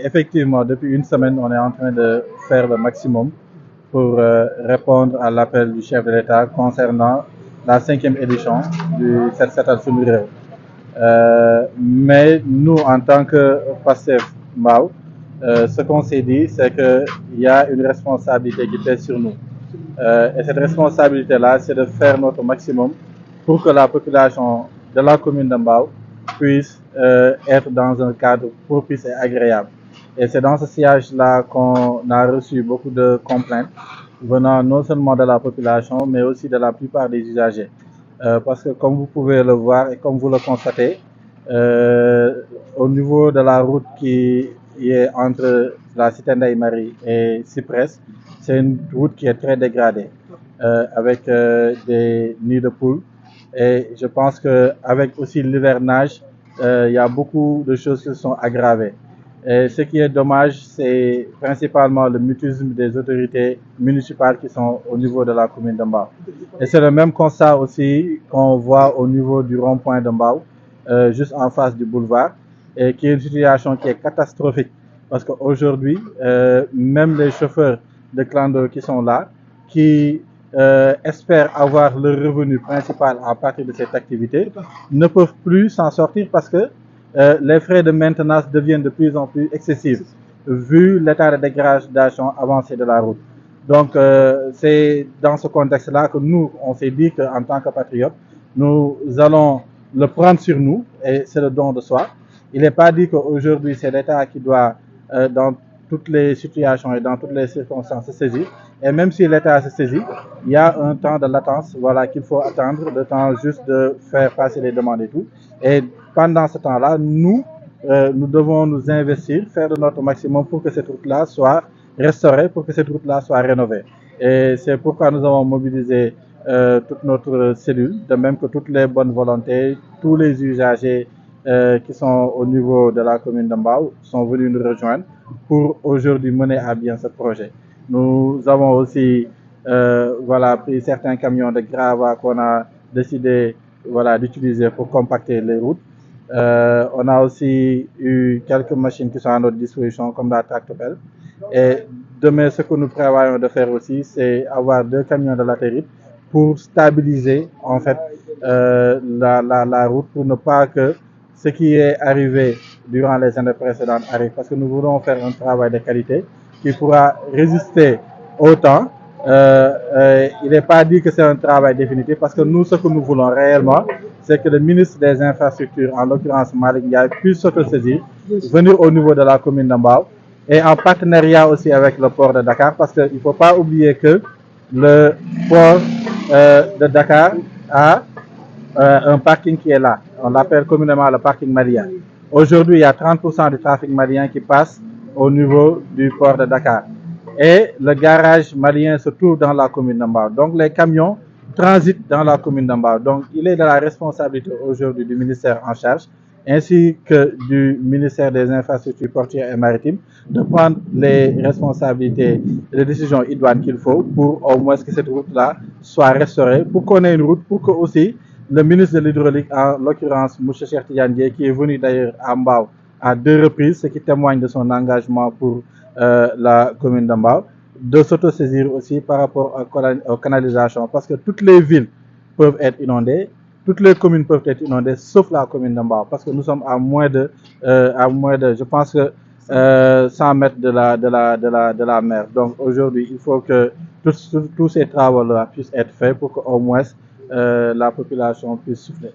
Effectivement, depuis une semaine, on est en train de faire le maximum pour répondre à l'appel du chef de l'État concernant la 5e édition du Set Setal Sunu Réew. Mais nous, en tant que Pastef Mbao, ce qu'on s'est dit, c'est qu'il y a une responsabilité qui pèse sur nous. Et cette responsabilité-là, c'est de faire notre maximum pour que la population de la commune de Mbao puisse être dans un cadre propice et agréable. Et c'est dans ce sillage-là qu'on a reçu beaucoup de complaintes venant non seulement de la population, mais aussi de la plupart des usagers. Parce que comme vous pouvez le voir et comme vous le constatez, au niveau de la route qui est entre la cité Ndaye-Marie et Cyprès, c'est une route qui est très dégradée, avec des nids de poules. Et je pense qu'avec aussi l'hivernage, il y a beaucoup de choses qui sont aggravées. Et ce qui est dommage, c'est principalement le mutisme des autorités municipales qui sont au niveau de la commune de Mbao. Et c'est le même constat aussi qu'on voit au niveau du rond-point de Mbao, juste en face du boulevard, et qui est une situation qui est catastrophique. Parce qu'aujourd'hui, même les chauffeurs de clando qui sont là, qui espèrent avoir leur revenu principal à partir de cette activité, ne peuvent plus s'en sortir parce que les frais de maintenance deviennent de plus en plus excessifs, vu l'état de dégradation avancé de la route. Donc, c'est dans ce contexte-là que nous, on s'est dit qu'en tant que patriotes, nous allons le prendre sur nous, et c'est le don de soi. Il n'est pas dit qu'aujourd'hui, c'est l'État qui doit, dans toutes les situations et dans toutes les circonstances, se saisir. Et même si l'État se saisit, il y a un temps de latence, voilà, qu'il faut attendre, le temps juste de faire passer les demandes et tout. Et pendant ce temps-là, nous devons nous investir, faire de notre maximum pour que cette route-là soit restaurée, pour que cette route-là soit rénovée. Et c'est pourquoi nous avons mobilisé toute notre cellule, de même que toutes les bonnes volontés, tous les usagers qui sont au niveau de la commune de Mbao sont venus nous rejoindre pour aujourd'hui mener à bien ce projet. Nous avons aussi voilà, pris certains camions de gravats qu'on a décidé voilà, d'utiliser pour compacter les routes. On a aussi eu quelques machines qui sont à notre disposition, comme la tractopelle. Et demain, ce que nous prévoyons de faire aussi, c'est avoir 2 camions de latérite pour stabiliser en fait la route, pour ne pas que ce qui est arrivé durant les années précédentes arrive. Parce que nous voulons faire un travail de qualité qui pourra résister au temps. Il n'est pas dit que c'est un travail définitif, parce que nous, ce que nous voulons réellement, c'est que le ministre des Infrastructures, en l'occurrence Malick Ndiaye, puisse s'autosaisir, venir au niveau de la commune de Mbao, et en partenariat aussi avec le port de Dakar, parce qu'il ne faut pas oublier que le port de Dakar a un parking qui est là. On l'appelle communément le parking malien. Aujourd'hui, il y a 30% du trafic malien qui passe au niveau du port de Dakar. Et le garage malien se trouve dans la commune de Mbao. Donc les camions transitent dans la commune de Mbao. Donc il est de la responsabilité aujourd'hui du ministère en charge, ainsi que du ministère des Infrastructures portuaires et maritimes, de prendre les responsabilités et les décisions idoines qu'il faut pour au moins que cette route-là soit restaurée, pour qu'on ait une route, pour que aussi le ministre de l'Hydraulique, en l'occurrence M. Cheikh Tidiane Dièye, qui est venu d'ailleurs à Mbao à 2 reprises, ce qui témoigne de son engagement pour la commune de Mbao, de s'autosaisir aussi par rapport aux canalisations, parce que toutes les villes peuvent être inondées, toutes les communes peuvent être inondées, sauf la commune de Mbao, parce que nous sommes à moins de je pense que 100 mètres de la mer. Donc aujourd'hui, il faut que tous ces travaux-là puissent être faits pour qu'au moins la population puisse souffler.